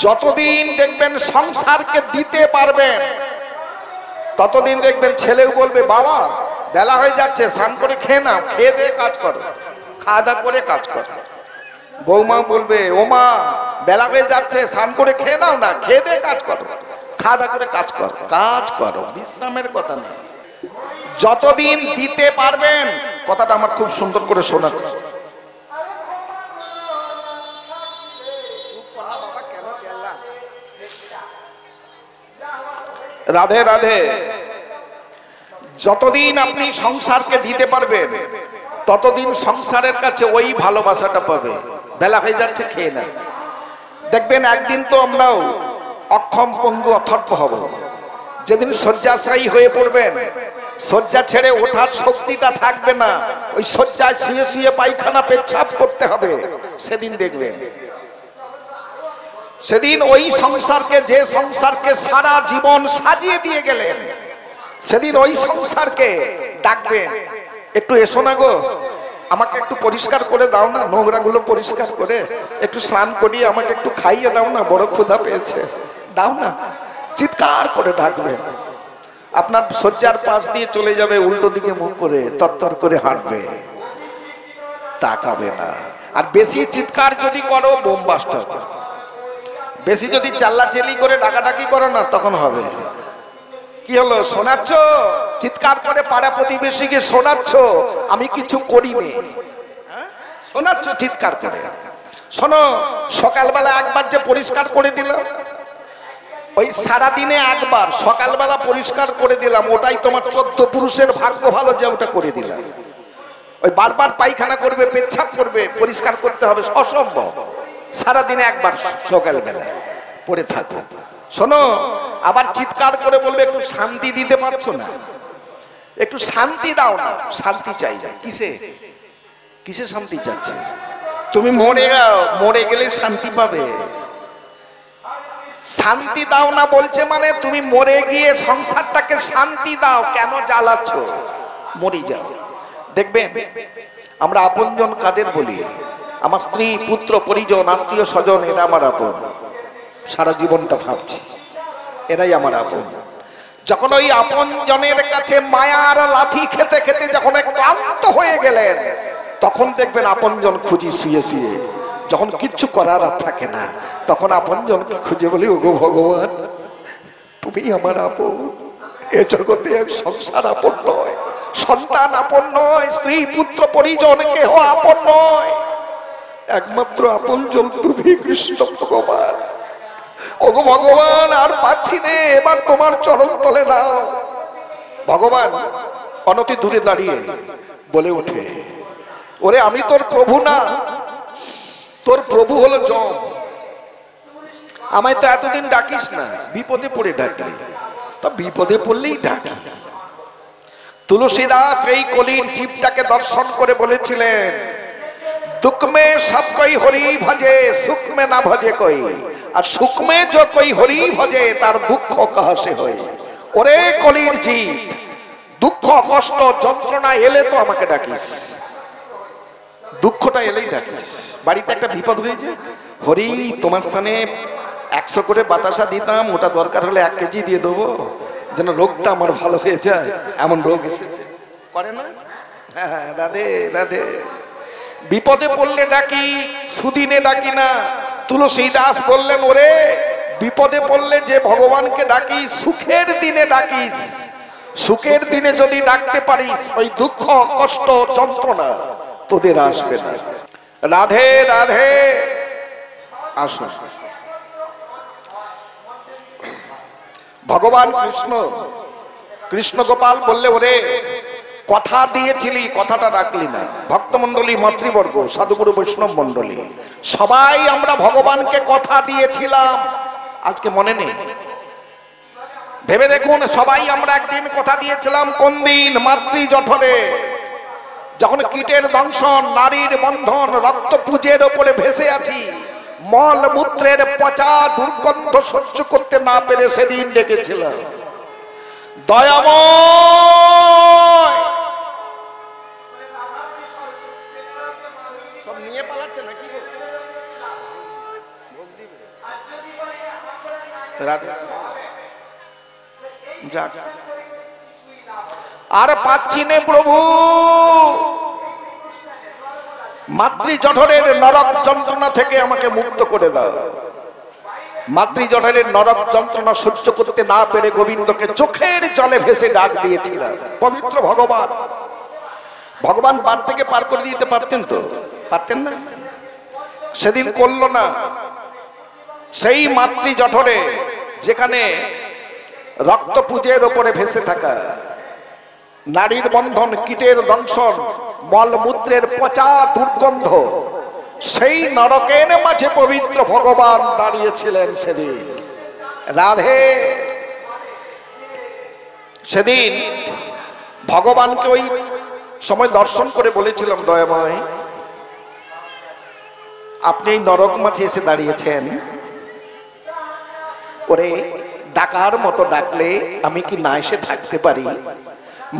যতদিন দেখবেন সংসারকে দিতে পারবেন ততদিন দেখবেন ছেলেও বলবে বাবা বেলা হয়ে যাচ্ছে, স্নান করে খেয়ে নাও, খেয়ে দিয়ে কাজ করো, খাওয়া দাওয়া করে কাজ করো। বৌমা বলবে ও মা বেলা হয়ে যাচ্ছে, স্নান করে খেয়ে নাও না, খেয়ে দিয়ে কাজ করো, খাওয়া দাওয়া করে কাজ করো। কাজ করো, বিশ্রামের কথা নেই। যতদিন দিতে পারবেন, কথাটা আমার খুব সুন্দর করে শোনাচ্ছে। রাধে রাধে। যতদিন আপনি সংসারকে দিতে পারবেন ততদিন সংসারের কাছে ওই ভালোবাসাটা পাবে। বেলা হয়ে যাচ্ছে, খেয়ে নেয়। দেখবেন একদিন তো আমরাও অক্ষম পঙ্গু অথর্ব হব। যেদিন শয্যাশায়ী হয়ে পড়বেন, শয্যা ছেড়ে ওঠার শক্তিটা থাকবে না, ওই শয্যায় শুয়ে শুয়ে পায়খানা পেচ্ছাপ করতে হবে, সেদিন দেখবেন। সেদিন ওই সংসারকে, যে সংসারকে সারা জীবন সাজিয়ে দিয়ে গেলেন, সেদিন ওই সংসারকে ডাকবেন, একটু এসো না গো, আমাকে একটু পরিষ্কার করে দাও না, নোংরা গুলো পরিষ্কার করে একটু স্নান করিয়ে আমাকে একটু খাইয়ে দাও না, বড় ক্ষুধা পেয়েছে, দাও না। চিৎকার করে ডাকবেন। আপনার শয্যার পাশ দিয়ে চলে যাবে, উল্টো দিকে মুখ করে তরতর করে হাঁটবে, তাকাবে না। আর বেশি চিৎকার যদি করো বোমবাস্ট হবে। বেশি যদি চাল্লাচেলি করে ডাকাডাকি করো না, তখন হবে। কি হলো, শোনাচ্ছ? চিৎকার করে পাড়া প্রতিবেশীকে শোনাচ্ছ আমি কিছু করিনি, শোনাচ্ছ চিৎকার করে। শোনো, সকালবেলা একবার যে পরিষ্কার করে দিলাম, ওই সারাদিনে একবার সকালবেলা পরিষ্কার করে দিলাম, ওটাই তোমার 14 পুরুষের ভাগ্য ভালো যে ওটা করে দিলাম। ওই বারবার পায়খানা করবে, পেচ্ছাপ করবে, পরিষ্কার করতে হবে, অসম্ভব। সারাদিনে একবার সকালবেলা পড়ে থাকো। শোনো, আবার চিৎকার করে বলবে একটু শান্তি দিতে পারছো না, একটু শান্তি দাও না। শান্তি চাই, কিসে কিসে শান্তি চাচ্ছে? তুমি মরে যাও, মরে গেলে শান্তি পাবে। শান্তি দাও না বলছে মানে তুমি মরে গিয়ে সংসারটাকে শান্তি দাও। কেন জ্বালাচ্ছ? মরে যাও। দেখবেন আমরা আপনজন কাদের বলি? আমার স্ত্রী, পুত্র, পরিজন, আত্মীয় স্বজন, এরা আমার আপন। সারা জীবনটা ভাবছি এরাই আমার আপন। যখন ওই আপন জনের কাছে মায়ার লাথি খেতে খেতে যখন ক্লান্ত হয়ে গেলেন, তখন দেখবেন আপন জন খুঁজি শুয়ে শুয়ে। যখন কিচ্ছু করার আর থাকে না, তখন আপন জনকে খুঁজে বলি, ওগো ভগবান তুমি আমার আপন। এ জগতে সংসার আপন নয়, সন্তান আপন নয়, স্ত্রী, পুত্র, পরিজন কেহ আপন নয়। একমাত্র আপন জন তুমি কৃষ্ণ ভগবান। ওগো ভগবান আর পাচ্ছি নে, এবার তোমার চরণ তলে নাও। ভগবান অনতি দূরে দাঁড়িয়ে বলে ওঠে, ওরে আমি তোর প্রভু না, তোর প্রভু হলো যম। আমায় তো এতদিন ডাকিস না, বিপদে পড়ে ডাকলি। তা বিপদে পড়লেই ডাকি। তুলসীদাস এই কলির জীবটাকে দর্শন করে বলেছিলেন, दुख में सब कोई हरि भजे, सुख में ना भजे कोई, और सुख में जो कोई हरि भजे तार दुख कहाँ से होए। ओरे कलिर जीव, दुख कष्ट যন্ত্রণা এলে তো আমাকে ডাকিস, দুঃখটা এলেই ডাকিস। বাড়িতে একটা বিপদ হয়েছে, হরি তোমার স্থানে 100 করে বাতাসা দিতাম, ওটা দরকার হলে 1 কেজি দিয়ে দেবো, যেন রোগটা আমার ভালো হয়ে যায়। এমন রোগ এসেছে, করে না? হ্যাঁ, রাধে রাধে। বিপদে পড়লে ডাকি, সুদিনে ডাকি না। তুলসীদাস বললেন, ওরে বিপদে পড়লে যে ভগবানকে ডাকি, সুখের দিনে ডাকিস। সুখের দিনে যদি ডাকতে পারিস, ওই দুঃখ কষ্ট যন্ত্রণা তোদের আসবে না। রাধে রাধে। আসুন, ভগবান কৃষ্ণ, কৃষ্ণ গোপাল বললে, ওরে কথা দিয়েছিলি, কথাটা রাখলি না। ভক্তমন্ডলী, মাতৃবর্গ, সাধুগুরু, বৈষ্ণব মন্ডলী, সবাই আমরা ভগবানকে কথা দিয়েছিলাম, আজকে মনে নেই। ভেবে দেখুন, সবাই আমরা একদিন কথা দিয়েছিলাম। কোন দিন? মাতৃ জঠরে, যখন কীটের দংশন, নারীর বন্ধন, রক্ত পুজের ওপরে ভেসে আছি, মল মূত্রের পচা দুর্গন্ধ সহ্য করতে না পেরে সেদিন ডেকেছিলাম, দয়াময়। সব নিয়ে পালাচ্ছে নাকি গো? যাক, আর পাচ্ছি নে প্রভু, মাতৃ জঠরের নরক যন্ত্রণা থেকে আমাকে মুক্ত করে দাও। মাতৃ জঠরের নরক যন্ত্রণা সহ্য করতে না পেরে গোবিন্দকে চোখের জলে ভেসে ডাক দিয়েছিলেন। পবিত্র ভগবান, ভগবান বার থেকে পার করে দিতে পারতেন তো? পারতেন না, সেদিন করল না। সেই মাতৃ জঠরে, যেখানে রক্তপুঞ্জের ওপরে ভেসে থাকা, নারীর বন্ধন, কীটের দংশন, মলমূত্রের পচা দুর্গন্ধ, সেই নরকের মাঝে পবিত্র ভগবান দাঁড়িয়েছিলেন সেদিন। রাধে, সেদিন ভগবানকে ওই সময় দর্শন করে বলেছিলাম, দয়াময় আপনি এই নরক মাঝে এসে দাঁড়িয়েছেন, ওরে ডাকার মতো ডাকলে আমি কি না এসে থাকতে পারি?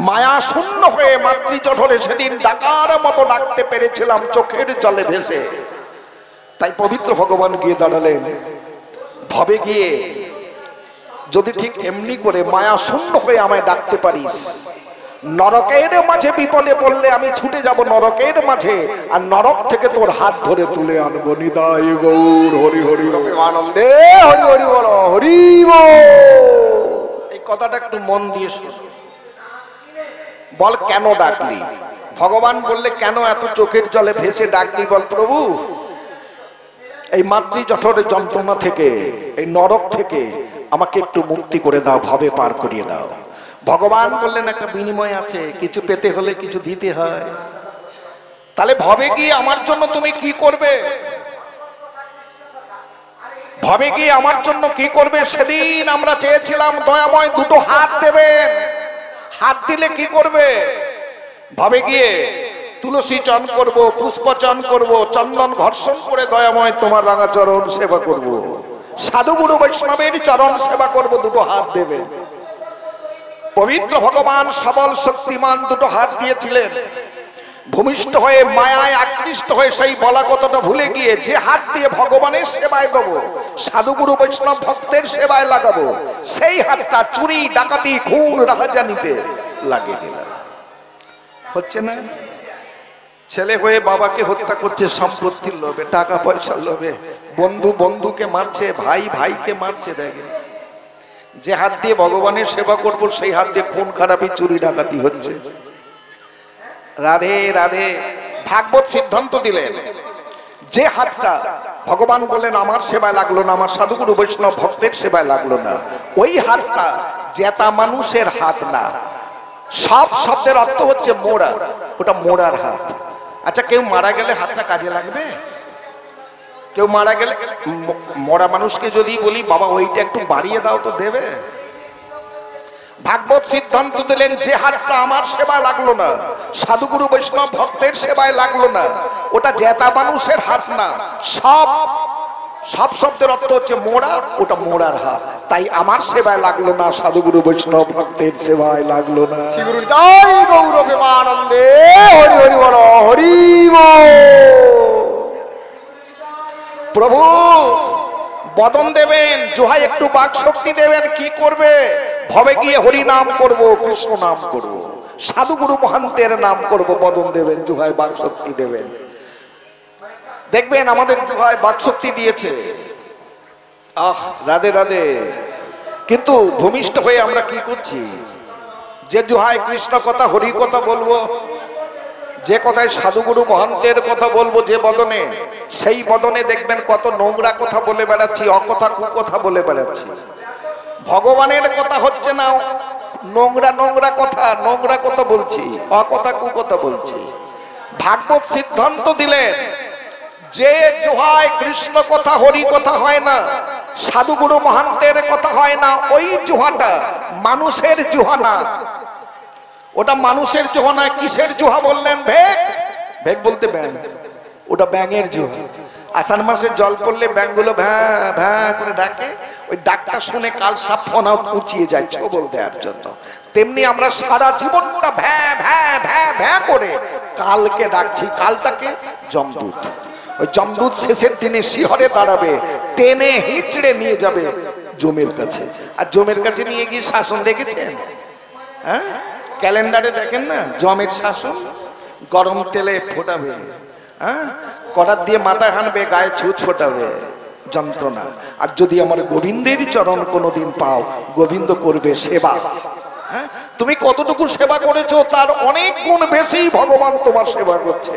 মায়া শূন্য হয়ে মাতৃ জঠরে সেদিন ডাকার মতো ডাকতে পেরেছিলাম চোখের জলে ভেসে। তাই পবিত্র ভগবান গিয়ে দাঁড়ালেন, ভবে গিয়ে যদি ঠিক এমনি করে মায়া শূন্য হয়ে আমায় ডাকতে পারিস, নরকের মাঝে বিপদে পড়লে আমি ছুটে যাব নরকের মাঝে, আর নরক থেকে তোর হাত ধরে তুলে আনবো। নিতাই গৌর হরি হরি আনন্দে হরি হরি বল হরি বল। এই কথাটা একটু মন দিয়ে শুন। বল কেন ডাকলি? ভগবান বললে কেন এত চোখের জলে ভেসে ডাকলি? বল প্রভু, এই মাতৃ জঠরের যন্ত্রণা থেকে, এই নরক থেকে আমাকে একটু মুক্তি করে দাও, ভবে পার করিয়ে দাও। ভগবান বললেন একটা বিনিময় আছে, কিছু পেতে হলে কিছু দিতে হয়। তাহলে ভবে গিয়ে আমার জন্য তুমি কি করবে? ভবে গিয়ে আমার জন্য কি করবে? সেদিন আমরা চেয়েছিলাম দয়াময় দুটো হাত দেবেন। হাত দিলে কি করবে? ভবে গিয়ে তুলসী চন করব, পুষ্প চন করব, চন্দন ঘর্ষণ করে দয়াময় তোমার রাঙা চরণ সেবা করব, সাধু গুরু বৈষ্ণবের চরণ সেবা করব। দুটো হাত দেবে। পবিত্র ভগবান সবল শক্তিমান দুটো হাত দিয়েছিলেন। ভূমিষ্ঠ হয়ে মায়ায় আকৃষ্ট হয়ে সেই বলা কথাটা ভুলে গিয়ে যে হাত দিয়ে ভগবানের সেবায় দেবো, সাধুগুরু বৈষ্ণব ভক্তের সেবায় লাগাবো, সেই হাতটা চুরি, ডাকাতি, খুন, রাহাজানিতে লাগিয়ে দিলাম। হচ্ছে না? ছেলে হয়ে বাবাকে হত্যা করছে সম্পত্তির লোভে, টাকা পয়সার লোভে, বন্ধু বন্ধুকে মারছে, ভাই ভাইকে মারছে। দেখে যে হাত দিয়ে ভগবানের সেবা করব সেই হাত দিয়ে খুন খারাপি, চুরি, ডাকাতি হচ্ছে। রাধে রাধে। ভাগবত সিদ্ধান্ত দিলেন, যে হাতটা ভগবান বলেন আমার সেবায় লাগলো না, আমার সাধুগুরু বৈষ্ণব ভক্তের সেবায় লাগলো না, ওই হাতটা জেতা মানুষের হাত না। সব শব্দের অর্থ হচ্ছে মোড়া, ওটা মোড়ার হাত। আচ্ছা, কেউ মারা গেলে হাতটা কাজে লাগবে? কেউ মারা গেলে মরা মানুষকে যদি বলি বাবা ওইটা একটু বাড়িয়ে দাও তো দেবে? ভাগবত সিদ্ধান্ত দিলেন, যে হাতটা আমার সেবায় লাগলো না, সাধুগুরু বৈষ্ণব ভক্তের সেবায় লাগলো না, ওটা জেতা মানুষের হাত না। সব সব শব্দের অর্থ হচ্ছে মোড়া, ওটা মোড়ার হাত। তাই আমার সেবায় লাগলো না, সাধুগুরু বৈষ্ণব ভক্তের সেবায় লাগলো না। শ্রী গুরু তাই গৌর প্রেমানন্দে হরি হরি বল হরি বল। প্রভু বদন দেবেন, জোহাই একটু বাক শক্তি দেবেন। কি করবে? ভবে গিয়ে হরি নাম করব, কৃষ্ণ নাম করব, সাধুগুরু মহান্তের নাম করব। বদন দেবেন, জোহাই বাক শক্তি দেবেন। দেখবেন আমাদের জোহাই বাক শক্তি দিয়েছে। আহ রাধে রাধে। কিন্তু ভূমিষ্ঠ হয়ে আমরা কি করছি? যে জোহাই কৃষ্ণ কথা, হরি কথা বলবো, যে কথায় সাধুগুরু মহান্তের কথা বলবো, যে বদনে, সেই বদনে দেখবেন কত নোংরা কথা বলে বেড়াচ্ছি, অকথা কুকথা বলে বেড়াচ্ছি। ভগবানের কথা হচ্ছে না, নোংরা নোংরা কথা, নোংরা কথা বলছি, অকথা কুকথা বলছি। ভাগবত সিদ্ধান্ত দিলেন, যে জোহায় কৃষ্ণ কথা, হরি কথা হয় না, সাধুগুরু মহান্তের কথা হয় না, ওই জোহাটা মানুষের জোহা না। ওটা মানুষের জোহা না। কিসের জোহা বললেন? ভেক। ভেক বলতে ব্যাং, ওটা ব্যাঙের জোহা। আষাঢ় মাসে জল পড়লে ব্যাঙগুলো ভ্যাঁ ভ্যাঁ করে ডাকে, ওই ডাকটা শুনে কাল সাপ ফনা উঁচিয়ে যায় ছবল দেওয়ার জন্য। তেমনি আমরা সারা জীবনটা ভ্যাঁ ভ্যাঁ ভ্যাঁ ভ্যাঁ করে কালকে ডাকছি। কালটাকে? যমদূত। ওই যমদূত শেষের দিনে শিহরে দাঁড়াবে, টেনে হিচড়ে নিয়ে যাবে জমের কাছে। আর জমের কাছে নিয়ে গিয়ে শাসন দেখেছেন? হ্যাঁ, ক্যালেন্ডারে দেখেন না, জমের শাসন গরম তেলে ফোটাবে, হ্যাঁ, কড়ার দিয়ে মাথা হানবে, গায়ে ছুঁচ ফোটাবে, যন্ত্রণা। আর যদি আমার গোবিন্দের চরণ কোনোদিন পাও, গোবিন্দ করবে সেবা। হ্যাঁ, তুমি কতটুকু সেবা করেছো তার অনেক গুণ বেশি ভগবান তোমার সেবা করছে।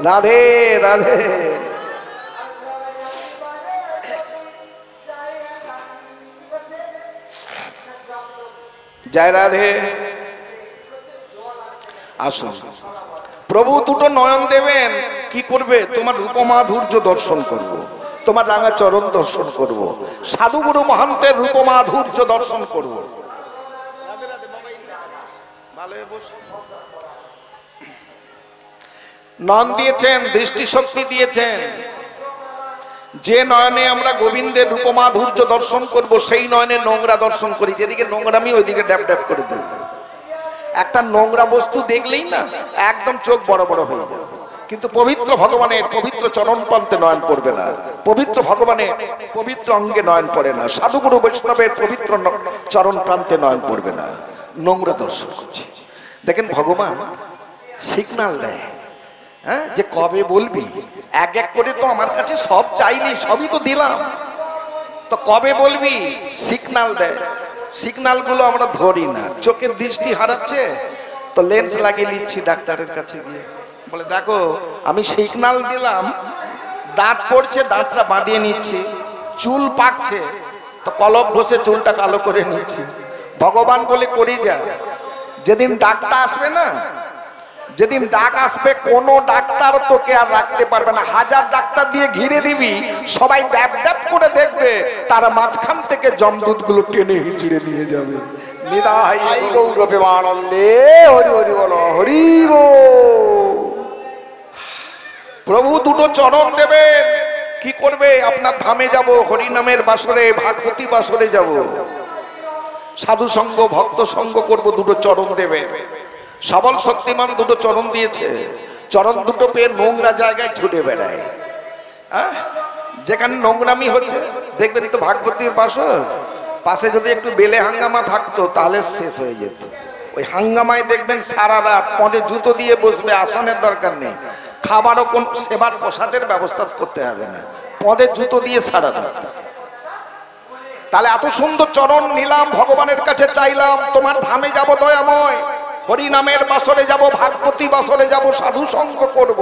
রাধে রাধে। জয় রাধে। আসুন, প্রভু দুটো নয়ন দেবেন, কি করবে? তোমার রূপমাধুর্য দর্শন করব, তোমার রাঙা চরণ দর্শন করব, সাধুগুরু মহান্তের রূপমাধুর্য দর্শন করব। নয়ন দিয়েছেন, দৃষ্টি শক্তি দিয়েছেন। যে নয়নে আমরা গোবিন্দের রূপমাধুর্য দর্শন করব, সেই নয়নে নোংরা দর্শন করি। যেদিকে নোংরামি ওইদিকে ড্যাপ ড্যাপ করে দেব। একটা নোংরা বস্তু দেখলেই না একদম চোখ বড় বড় হয়ে যাবে। কিন্তু পবিত্র ভগবানের পবিত্র চরণ প্রান্তে নয়ন পড়বে না, পবিত্র ভগবানের পবিত্র অঙ্গে নয়ন পড়ে না, সাধুগুরু বৈষ্ণবের পবিত্র চরণ প্রান্তে নয়ন পড়বে না। নোংরা দর্শন করছি। দেখেন ভগবান সিগন্যাল দেয়, হ্যাঁ, যে কবে বলবি। এক এক করে তো আমার কাছে সব চাইলি, সবই তো দিলাম, তো কবে বলবি? সিগন্যাল দেয়। সিগন্যাল গুলো আমরা ধরি না। চোখের দৃষ্টি হারাচ্ছে তো লেন্স লাগিয়ে নিচ্ছি ডাক্তারের কাছে গিয়ে, বলে দেখো আমি সিগন্যাল দিলাম, দাঁত পড়ছে দাঁতটা বাঁধিয়ে নিচ্ছি, চুল পাকছে তো কলম ঘষে চুলটা কালো করে নিচ্ছি। ভগবান বলে করি যা, যেদিন ডাক্তার আসবে না, যেদিন ডাক আসবে, কোন ডাক্তার তোকে আর রাখতে পারবে না। হাজার ডাক্তার দিয়ে ঘিরে দিবি, সবাই ড্যাপ ড্যাপ করে দেখবে, তার মাঝখান থেকে যমদূত গুলো টেনে হিচড়ে নিয়ে যাবে। নিদাই গৌর প্রেমানন্দে হরি হরি বল, হরি বল। প্রভু দুটো চরণ দেবেন, কি করবে? আপনার ধামে যাব, হরি নামের বাসরে, ভাগবতী বাসরে যাব, সাধু সঙ্গ ভক্ত সঙ্গ করব। দুটো চরণ দেবে। সবল শক্তিমান দুটো চরণ দিয়েছে, চরণ দুটো পেয়ে নোংরা জায়গায় ছুটে বেড়ায়। যেখানে নোংরামি হচ্ছে দেখবেন, একটু ভাগবতীর বাসর পাশে যদি একটু বেলে হাঙ্গামা থাকতো তাহলে শেষ হয়ে যেত। ওই হাঙ্গামায় দেখবেন সারা রাত পদে জুতো দিয়ে বসবে, আসনের দরকার নেই, খাবারও কোন সেবার প্রসাদের ব্যবস্থা করতে হবে না, পদে জুতো দিয়ে সারা রাত। তাহলে এত সুন্দর চরণ নিলাম, ভগবানের কাছে চাইলাম, তোমার ধামে যাব দয়াময়, হরি নামের বাসরে যাব, ভাগবতী বাসরে যাব, সাধু সঙ্গ করব।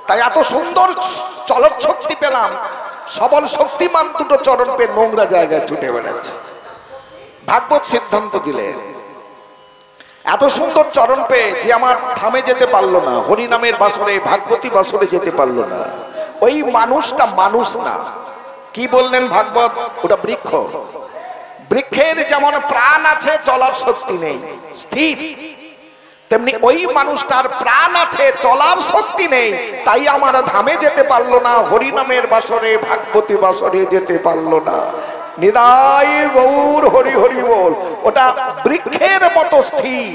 তাই এত সুন্দর চলৎ শক্তি পেলাম, সবল শক্তিমান দুটো চরণ পেয়ে নোংরা জায়গায় ছুটে বেড়াচ্ছে। ভাগবত সিদ্ধান্ত দিলেন, এত সুন্দর চরণ পেয়ে যে আমার ধামে যেতে পারলো না, হরি নামের বাসরে ভাগবতী বাসরে যেতে পারলো না, ওই মানুষটা মানুষ না। কি বললেন ভাগবত? ওটা বৃক্ষ। বৃক্ষের যেমন প্রাণ আছে, চলার শক্তি নেই, স্থির, তেমনি ওই মানুষটার প্রাণ আছে, চলার শক্তি নেই, তাই আমার ধামে যেতে পারলো না, হরি নামের বাসরে ভাগবতী বাসরে যেতে পারলো না। নিদাই গৌর হরি হরি বল। ওটা বৃক্ষের মতো স্থির,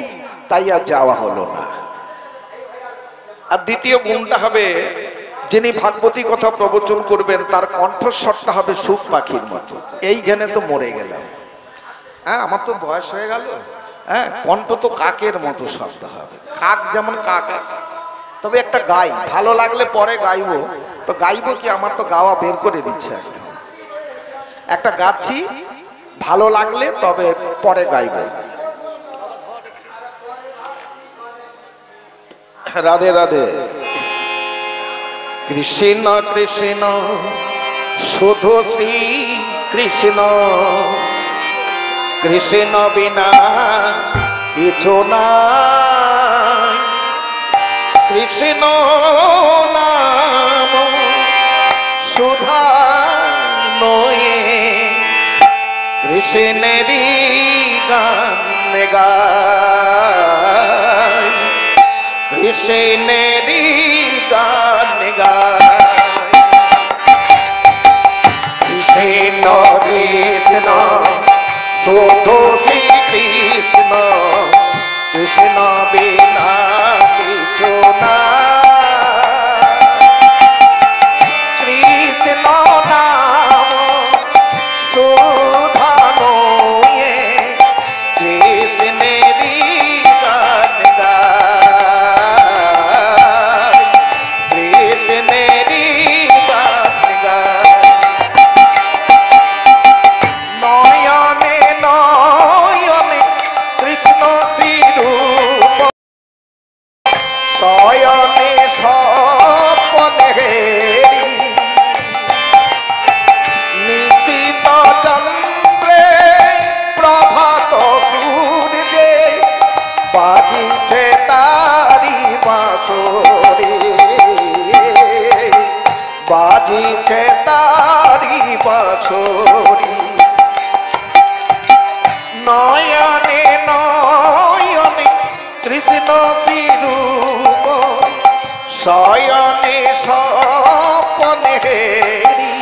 তাই আর যাওয়া হলো না। আর দ্বিতীয় গুণটা হবে, যিনি ভাগবতী কথা প্রবচন করবেন তার কণ্ঠস্বরটা হবে সুখ পাখির মতো। এইখানে তো মরে গেলাম, হ্যাঁ, আমার তো বয়স হয়ে গেল, হ্যাঁ, কণ্ঠ তো কাকের মতো শব্দ হবে। কাক যেমন কাক, তবে একটা গাই, ভালো লাগলে পরে গাইবো, তো গাইবো কি, আমার তো গাওয়া বের করে দিচ্ছে। একটা গাচ্ছি, ভালো লাগলে তবে পরে গাইবো। রাধে রাধে। কৃষ্ণ কৃষ্ণ শুধু শ্রী কৃষ্ণ, কৃষ্ণ বিনা কিছু নাই, কৃষ্ণ নাম সুধা নয়ে, কৃষ্ণেরই গান গায়, কৃষ্ণেরই গান গায়। কৃষ্ণ কৃষ্ণ শুধু শ্রী কৃষ্ণ, কৃষ্ণ বিনা কিছু নাই, বাজিছে তারি বাঁশরি, বাজিছে তারি বাঁশরি। নয়নে নয়নে কৃষ্ণ শিরূপ, শয়নে স্বপনে হেরি।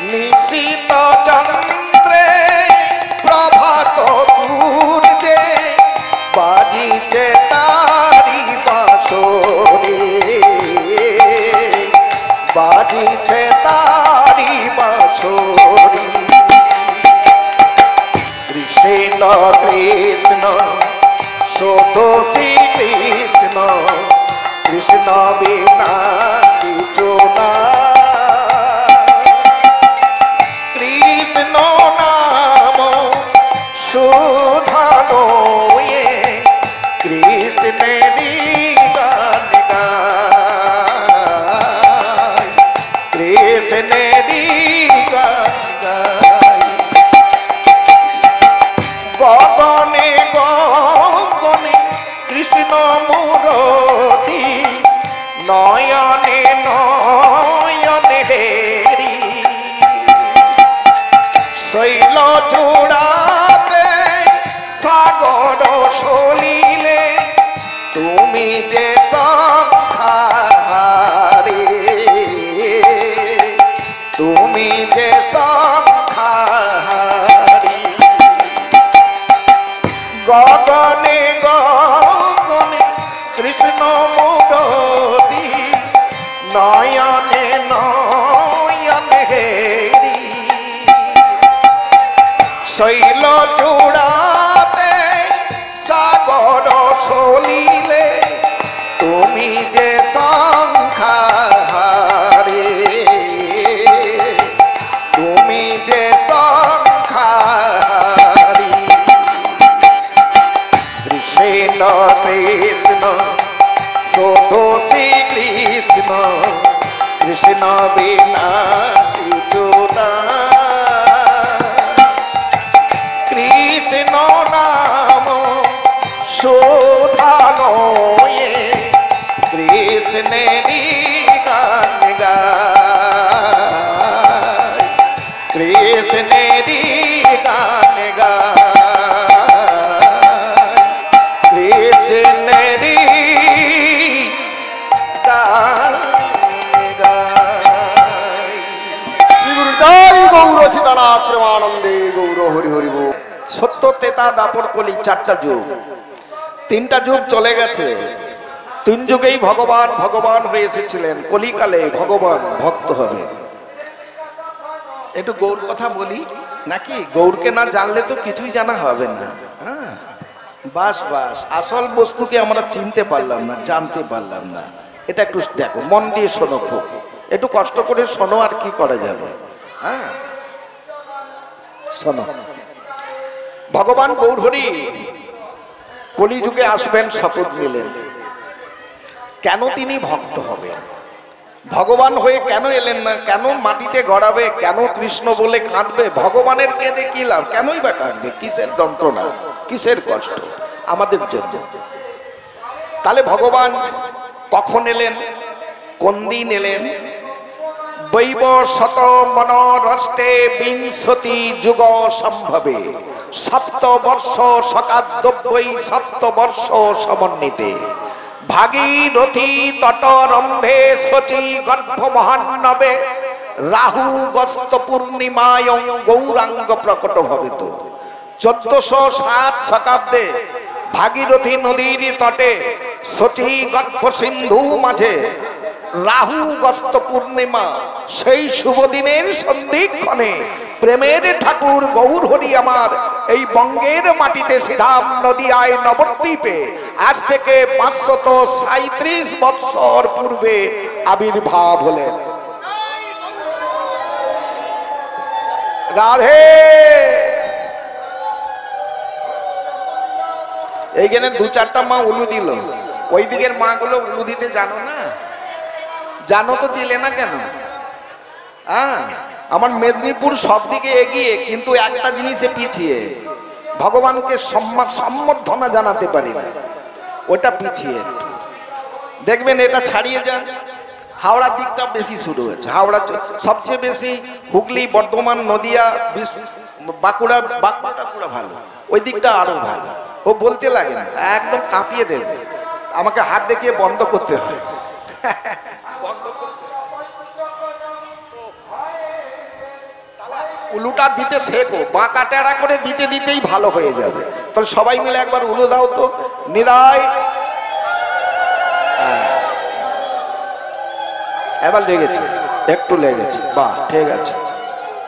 নিশীত চন্দ্রে প্রভাত সূর্যে, বাজিছে তারি বাঁশরি, বাজিছে তারি বাঁশরি। কৃষ্ণ কৃষ্ণ শুধু শ্রী কৃষ্ণ, কৃষ্ণ বিনা কিছু না। কৃষ্ণ নাম সুধানো, কৃষ্ণেরই গান গায়, কৃষ্ণেরই গান গায়। গগনে গগনে কৃষ্ণ মূরতি, নয়নে নয়নে হেরি। শৈল চূড়াতে সাগর সলিলে, তুমি যে সংখ্যাহারি, তুমি যে সংখ্যাহারি। গগনে গগনে কৃষ্ণ মূরতি, নয়নে নয়নে হেরি। শৈল চূড়াতে সাগর সলিলে, তুমি যে সংখ্যাহারি, তুমি যে সংখ্যাহারি। কৃষ্ণ কৃষ্ণ শুধু শ্রী কৃষ্ণ, কৃষ্ণ বিনা কিছু না। কৃষ্ণ নাম সুধানো, কৃষ্ণেরই গান গায়, কৃষ্ণেরই গান গায়, কৃষ্ণেরই গান গায়। শ্রী গুরু জয় গৌর সীতানাথ প্রেমানন্দে গৌর হরি হরি বল। সত্য তেতা দাপর কলি, চারটা যুগ, তিনটা যুগ চলে গেছে। তিন যুগেই ভগবান ভগবান হয়ে এসেছিলেন, কলিকালে ভগবান ভক্ত হবে। একটু গৌর কথা বলি নাকি? গৌরকে না জানলে তো কিছুই জানা হবে না। হ্যাঁ, বাস বাস আসল বস্তুকে আমরা চিনতে পারলাম না, জানতে পারলাম না। এটা একটু দেখো, মন দিয়ে শোনো, খুব একটু কষ্ট করে শোনো, আর কি করা যাবে। হ্যাঁ, শোনো। ভগবান গৌরহরি কলিযুগে আসবেন, শপথ নিলেন। কেন তিনি ভক্ত হবেন? ভগবান হয়ে কেন এলেন না? কেন মাটিতে গড়াবে? কেন কৃষ্ণ বলে কাঁদবে? ভগবানের কেঁদে কি লাভ? কেনই বা কাঁদবে? কিসের যন্ত্রণা, কিসের কষ্ট আমাদের জন্য? তাহলে ভগবান কখন এলেন, কোন দিন এলেন? বৈব শত মনরষ্টে বিংশতি যুগ সম্ভবে, সপ্তবর্ষ শকাদ্যবৈ সপ্তবর্ষ সমন্বিতে, ভাগীরথী তটরম্ভে শচী গর্ভ মহান্নবে, রাহু গস্ত পূর্ণিমায় গৌরাঙ্গ প্রকট ভবেত। 1407 শতাব্দে ভাগীরথী নদীর তটে শচী গর্ভ সিন্ধু মাঝে রাহু গস্ত পূর্ণিমা, সেই শুভ দিনের সন্ধিক্ষণে প্রেমের ঠাকুর গৌরহরি আমার এই বঙ্গের মাটিতে সিধাম নদিয়ায় নবদ্বীপে আজ থেকে 537 বৎসর পূর্বে আবির্ভাব হলেন। রাধে। এইখানে 2-4টা মা উলু দিল, ওই দিকের মা গুলো উলু দিতে জানো না? জানো তো দিলে না কেন? আমার মেদিনীপুর সব দিকে এগিয়ে, কিন্তু একটা জিনিসে পিছিয়ে। ভগবানকে সম্বর্ধনা জানাতে পারি না, ওটা পিছিয়ে। দেখবেন এটা ছাড়িয়ে যান, হাওড়ার দিকটা বেশি শুরু হয়েছে। হাওড়া সবচেয়ে বেশি, হুগলি, বর্ধমান, নদিয়া, বাঁকুড়া ভালো, ওই দিকটা আরো ভালো। ও বলতে লাগে না, একদম কাঁপিয়ে দেবে, আমাকে হাত দেখিয়ে বন্ধ করতে হয়। উলুটা দিতে শেখো, বাঁকা টেরা করে দিতে দিতেই ভালো হয়ে যাবে। তাহলে সবাই মিলে একবার উলু দাও তো, নিরায়। এবার লেগেছে, একটু লেগেছে, বাহ, ঠিক আছে,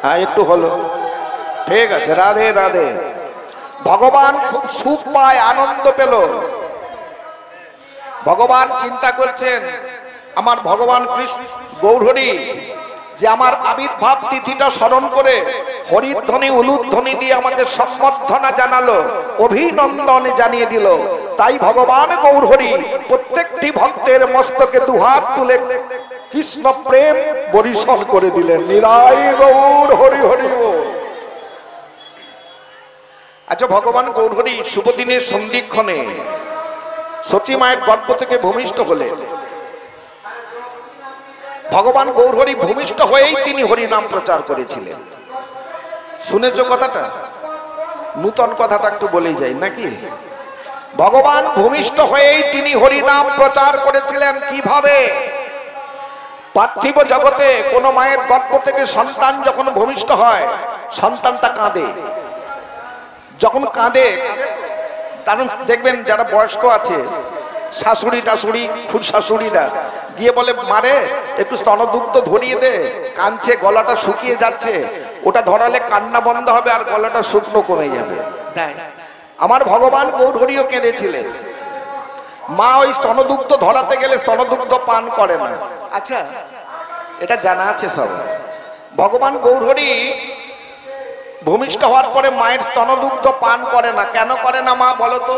হ্যাঁ একটু হলো, ঠিক আছে। রাধে রাধে। ভগবান খুব সুখ পায়, আনন্দ পেল। ভগবান চিন্তা করছেন, আমার ভগবান কৃষ্ণ গৌরহরি যে আমার আবির্ভাব তিথিটা স্মরণ করে হরিধ্বনি উলুধ্বনি দিয়ে আমাকে সম্বর্ধনা জানালো, অভিনন্দন জানিয়ে দিল। তাই ভগবান গৌরহরি প্রত্যেকটি ভক্তের মস্তকে দুহাত তুলে কৃষ্ণ প্রেম বরিশন করে দিলেন। নিরাই গৌর হরি হরি বল। আচ্ছা, ভগবান গৌরহরি শুভ দিনের সন্ধিক্ষণে সতী মায়ের গর্ভ থেকে ভূমিষ্ঠ হলেন। ভগবান গৌরহরি ভূমিষ্ঠ হয়েই তিনি হরি নাম প্রচার করেছিলেন। শুনেছো কথাটা? নূতন কথাটা একটু বলেই যাই নাকি? ভগবান ভূমিষ্ঠ হয়েই তিনি হরি নাম প্রচার করেছিলেন। কিভাবে? পার্থিব জগতে কোন মায়ের গর্ভ থেকে সন্তান যখন ভূমিষ্ঠ হয়, সন্তানটা কাঁদে। যখন কাঁদে, কারণ দেখবেন যারা বয়স্ক আছে, শাশুড়ি টাশুড়ি, খুব শাশুড়িরা গিয়ে বলে, মারে একটু স্তনদুগ্ধ ধরিয়ে দে, কাঁদছে, গলাটা শুকিয়ে যাচ্ছে, ওটা ধরালে কান্না বন্ধ হবে আর গলাটা শুকনো কমে যাবে। আমার ভগবান গৌরহরিও কেঁদেছিলেন। মা ওই স্তনদুগ্ধ ধরাতে গেলে স্তনদুগ্ধ পান করে না। আচ্ছা, এটা জানা আছে সব। ভগবান গৌরহরি ভূমিষ্ঠ হওয়ার পরে মায়ের স্তনদুগ্ধ পান করে না। কেন করে না মা বলো তো?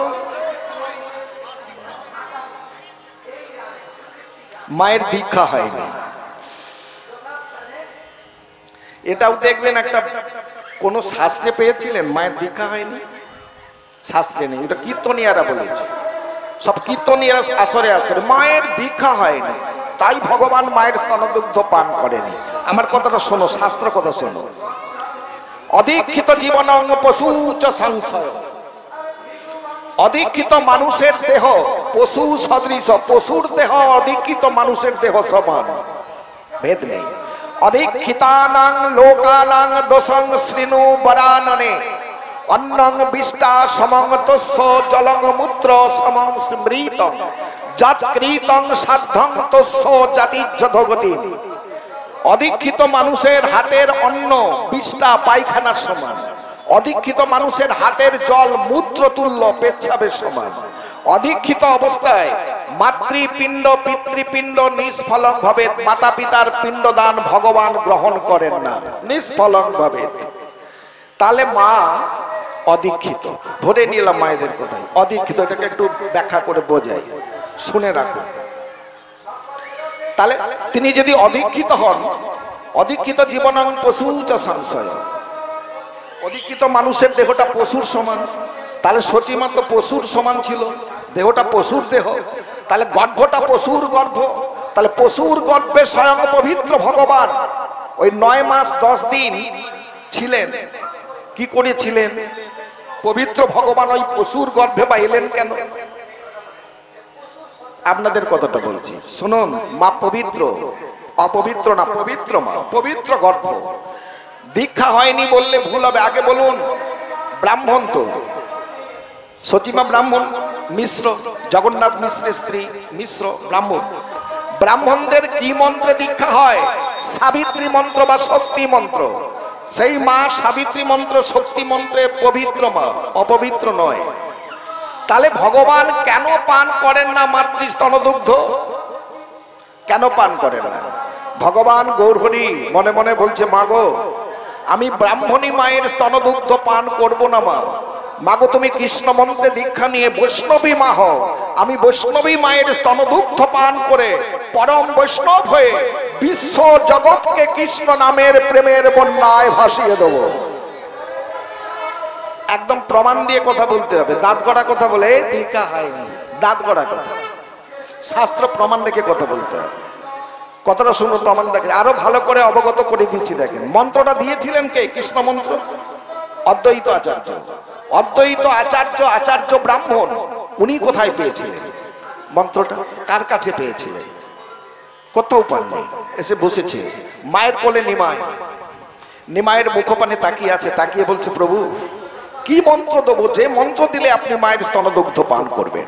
মায়ের দীক্ষা হয়নি। এটাও দেখবেন একটা কোন শাস্ত্রে পেয়েছিলেন মায়ের দীক্ষা হয়নি? শাস্ত্রে নেই, এটা কীর্তনিয়ারা বলেছে। সব কীর্তনিয়ারা আসরে আসরে মায়ের দীক্ষা হয়নি, তাই ভগবান মায়ের স্তনদুগ্ধ পান করেনি। আমার কথাটা শোনো, শাস্ত্র কথা শোনো। অদীক্ষিত জীবনং পশুচ সংশয়। অদীক্ষিত মানুষের দেহ পশু সদৃশ, পশুর দেহ অদীক্ষিত মানুষের দেহ সমান, ভেদ নেই। অদীক্ষিতানাং লোকানাং দোষং শৃণু বরাননে অন্নং বিষ্টা সমং তস্য জলং মূত্র সমং স্মৃতং যৎকৃতং সাধ্যং তস্য জাতিজ্জধগতি। অদীক্ষিত মানুষের হাতের অন্ন বিষ্টা পায়খানার সমান, অদীক্ষিত মানুষের হাতের জল মূত্র তুল্য, পেচ্ছাবের সমান। অদীক্ষিত অবস্থায় মাতৃপিণ্ড পিতৃপিণ্ড নিষ্ফলং ভাবে, মাতা পিতার পিণ্ডদান ভগবান গ্রহণ করেন না, নিষ্ফলং ভাবে। তাহলে মা অদীক্ষিত, ধরে নিলাম মায়েদের কোথায় অদীক্ষিত, এটাকে একটু ব্যাখ্যা করে বোঝাই, শুনে রাখুন। তাহলে তিনি যদি অদীক্ষিত হন, অদীক্ষিত জীবনং পশুচ সংশয়, অদীক্ষিত মানুষের দেহটা পশুর সমান, তাহলে সতীমা তো পশুর সমান ছিল, দেহটা পশুর দেহ, তাহলে গর্ভটা পশুর গর্ভ, তাহলে পশুর গর্ভে স্বয়ং পবিত্র ভগবান ওই 9 মাস 10 দিন ছিলেন। কি করেছিলেন? পবিত্র ভগবান ওই পশুর গর্ভে বা এলেন কেন? আপনাদের কথাটা বলছি শুনুন। মা পবিত্র, অপবিত্র না, পবিত্র মা, পবিত্র গর্ভ। দীক্ষা হয়নি বললে ভুল হবে। আগে বলুন, ব্রাহ্মণ তো, সতীমা ব্রাহ্মণ, মিশ্র, জগন্নাথ মিশ্রের স্ত্রী মিশ্র ব্রাহ্মণ। ব্রাহ্মণদের কি মন্ত্রে দীক্ষা হয়? সাবিত্রী মন্ত্র বা শক্তি মন্ত্র। সেই মা সাবিত্রী মন্ত্র শক্তি মন্ত্রে পবিত্র মা, অপবিত্র নয়। তাহলে ভগবান কেন পান করেন না মাতৃ স্তনদুগ্ধ? কেন পান করেন না? ভগবান গৌরহরি মনে মনে বলছে, মাগো আমি ব্রাহ্মণী মায়ের স্তনদুগ্ধ পান করব না মা। মাগো তুমি কৃষ্ণ মন্ত্রে দীক্ষা নিয়ে বৈষ্ণবী মা হও, আমি বৈষ্ণবী মায়ের স্তনদুগ্ধ পান করে পরম বৈষ্ণব হয়ে বিশ্ব জগৎকে কৃষ্ণ নামের প্রেমের বন্যায় ভাসিয়ে দেব। একদম প্রমাণ দিয়ে কথা বলতে হবে। দাঁত গড়া কথা বলে দীক্ষা হয়নি, দাঁত গড়া কথা, শাস্ত্র প্রমাণ রেখে কথা বলতে হবে। কথাটা শুনো, প্রমাণ দেখে আরো ভালো করে অবগত করে দিচ্ছি। দেখেন, মন্ত্রটা দিয়েছিলেন কে? কৃষ্ণ মন্ত্র, অদ্বৈত আচার্য। অদ্বৈত আচার্য, আচার্য ব্রাহ্মণ, উনি কোথায় পেয়েছিলেন মন্ত্রটা? কার কাছে পেয়েছিলেন? কোথাও পাননি, এসে বসেছে মায়ের কোলে। নিমায়, নিমায়ের মুখপানে তাকিয়ে আছে, তাকিয়ে বলছে, প্রভু কি মন্ত্র দেবো, যে মন্ত্র দিলে আপনি মায়ের স্তনদুগ্ধ পান করবেন?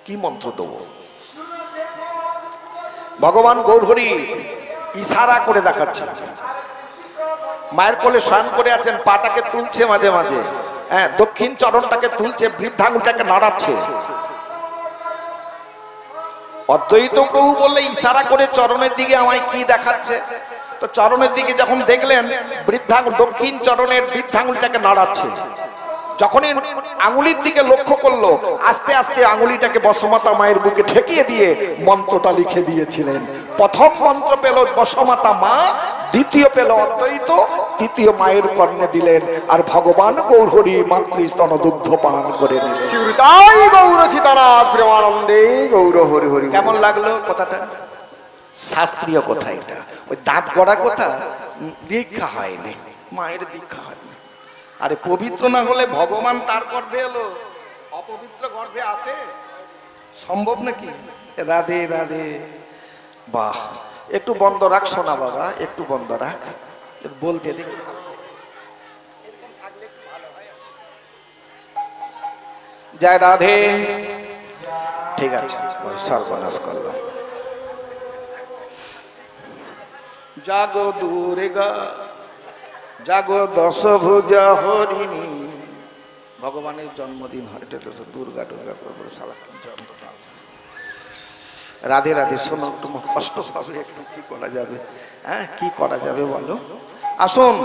কি মন্ত্র দেবো? ভগবান গৌরহরি ইশারা করে দেখাচ্ছে। মায়ের কোলে শয়ন করে আছেন, পাটাকে তুলছে মাঝে মাঝে, হ্যাঁ, দক্ষিণ চরণটাকে তুলছে, বৃদ্ধাঙ্গুলটাকে নাড়াচ্ছে। অদ্বৈত প্রভু বললে ইশারা করে চরণের দিকে আমায় কি দেখাচ্ছে? তো চরণের দিকে যখন দেখলেন বৃদ্ধাঙ্গুল, দক্ষিণ চরণের বৃদ্ধাঙ্গুলটাকে নাড়াচ্ছে, যখনই আঙুলির দিকে লক্ষ্য করলো, আস্তে আস্তে আঙুলিটাকে বসমাতা মায়ের বুকে ঠেকিয়ে দিয়ে মন্ত্রটা লিখে দিয়েছিলেন। প্রথম মন্ত্র পেল বসমাতা মা, দ্বিতীয় পেল অদ্বৈত, তৃতীয় মায়ের কর্ণে দিলেন, আর ভগবান গৌরহরি মাতৃস্তন দুগ্ধ পান করে নিলেন। শ্রীতাই গৌর সীতানাথ প্রেমানন্দে গৌর হরি হরি। কেমন লাগলো কথাটা? শাস্ত্রীয় কথা এটা, ওই দাঁত গড়া কথা। দীক্ষা হয়নি, মায়ের দীক্ষা হয়নি। আরে পবিত্র না হলে ভগবান তার গর্ভে এলো, অপবিত্র গর্ভে আসে? সম্ভব নাকি? রাধে রাধে। বাহ, একটু বন্ধ রাখ সোনা বাবা, একটু বন্ধ রাখ, বলতে দে। জয় রাধে। ঠিক আছে, সর্বনাশ করলাম। জাগো দুর্গা, জাগো দশভুজা হরিণী। ভগবানের জন্মদিন হয়, এটা তো দুর্গা দুর্গা করে সালা জন্ম। রাধে রাধে। শোনো, তোমার কষ্ট হবে একটু, কি করা যাবে? হ্যাঁ, কি করা যাবে বলো? আসুন।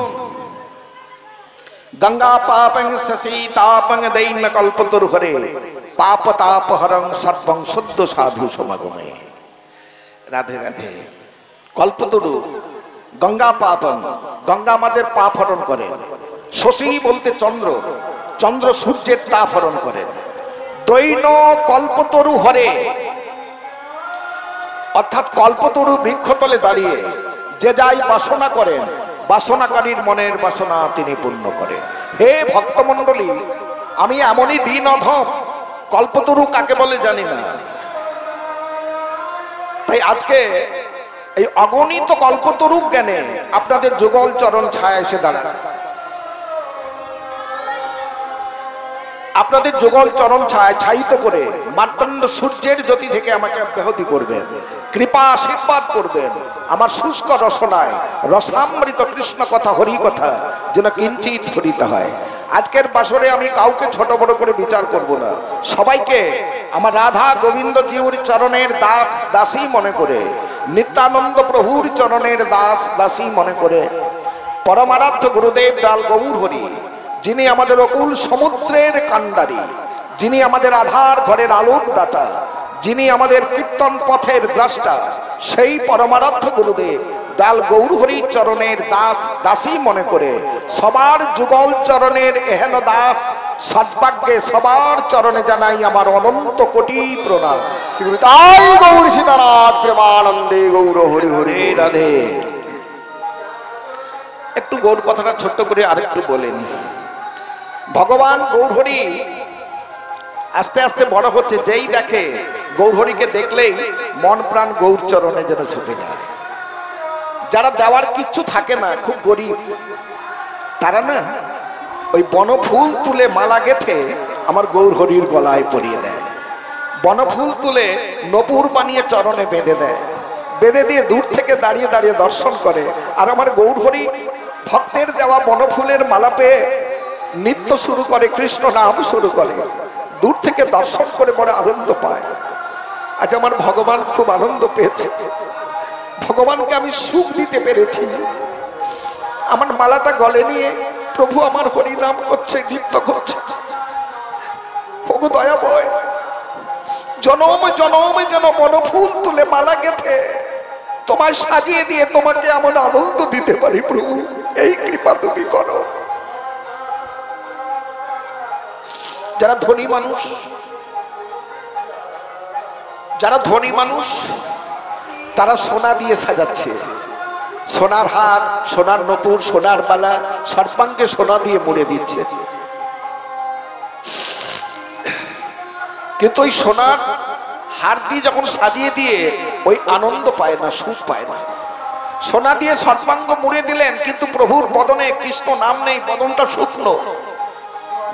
গঙ্গা পাপং সীতাপং দৈন্য কল্পতরু হরে, পাপ তাপ হরং সর্বং শুদ্ধ সাধু সমাগমে। রাধে রাধে। কল্পতরু, গঙ্গা পাপং, গঙ্গা আমাদের পাপ হরণ করে। শশী বলতে চন্দ্র, চন্দ্র সূর্যের তাপ হরণ করে। দৈন্য কল্পতরু হরে, অর্থাৎ কল্পতরু বৃক্ষতলে দাঁড়িয়ে যে যাই বাসনা করেন, বাসনাকারীর মনের বাসনা তিনি পূর্ণ করেন। হে ভক্তমণ্ডলী, আমি এমনই দীন অধম, কল্পতরু কাকে বলে জানি না। তাই আজকে এই অগণিত কল্পতরু জ্ঞানে আপনাদের যুগল চরণ ছায়া এসে দাঁড়ায়। আপনাদের যুগল চরণ ছায় ছায়িত করে মার্তণ্ড সূর্যের জ্যোতি থেকে আমাকে ব্যাহতি করবেন, কৃপা আশীর্বাদ করবেন। আমার শুষ্ক রসনায় রসামৃত কৃষ্ণ কথা, হরি কথা যেন কিঞ্চিৎ স্ফুরিত হয়। আজকের বাসরে আমি কাউকে ছোট বড় করে বিচার করব না, সবাইকে আমার রাধা গোবিন্দ জিউর চরণের দাস দাসী মনে করে, নিত্যানন্দ প্রভুর চরণের দাস দাসী মনে করে, পরমারাধ্য গুরুদেব দাল গৌর হরি, যিনি আমাদের অকুল সমুদ্রের কান্ডারী, যিনি আমাদের আধার ঘরের আলোক দাতা, যিনি আমাদের কীর্তন পথের দ্রষ্টা, সেই পরমারাধ্য গুরুদেব দাল গৌর হরির চরণের দাস দাসী মনে করে সবার যুগল চরণের এহেন দাস সদ্ভাগ্যে সবার চরণে জানাই আমার অনন্ত কোটি প্রণাম। শ্রীতাই গৌর সীতানাথ প্রেমানন্দে গৌর হরি হরি রাধে। একটু গৌর কথাটা ছোট্ট করে আরেকটু বলেনি। ভগবান গৌরহরি আস্তে আস্তে বড় হচ্ছে, যেই দেখে গৌরহরিকে দেখলেই মন প্রাণ গৌর চরণে যেন ছুটে যায়। যারা দেওয়ার কিচ্ছু থাকে না, খুব গরিব, তারা না ওই বনফুল তুলে মালা গেথে আমার গৌরহরির গলায় পরিয়ে দেয়। বনফুল তুলে নপুর বানিয়ে চরণে বেঁধে দেয়, বেঁধে দিয়ে দূর থেকে দাঁড়িয়ে দাঁড়িয়ে দর্শন করে। আর আমার গৌরহরি ভক্তের দেওয়া বনফুলের মালা পেয়ে নৃত্য শুরু করে, কৃষ্ণ নাম শুরু করে, দূর থেকে দর্শন করে বড় আনন্দ পায়। আজ আমার ভগবান খুব আনন্দ পেয়েছে, ভগবানকে আমি সুখ দিতে পেরেছি। আমার মালাটা গলে নিয়ে প্রভু আমার হরি নাম করছে, নৃত্য করছে। প্রভু দয়া বয়, জনমে জনমে যেন বনফুল তুলে মালা গেথে তোমায় সাজিয়ে দিয়ে তোমাকে এমন আনন্দ দিতে পারি প্রভু, এই কৃপা তুমি করো। যারা ধনী মানুষ, তারা সোনা দিয়ে সাজাচ্ছে, সোনার হার, সোনার নপুর, সোনার বালা, সর্বাঙ্গে সোনা দিয়ে মুড়ে দিচ্ছে। কিন্তু ওই সোনার হার দিয়ে যখন সাজিয়ে দিয়ে ওই আনন্দ পায় না, সুখ পায় না। সোনা দিয়ে সর্বাঙ্গ মুড়ে দিলেন, কিন্তু প্রভুর বদনে কৃষ্ণ নাম নেই, বদনটা শুকনো,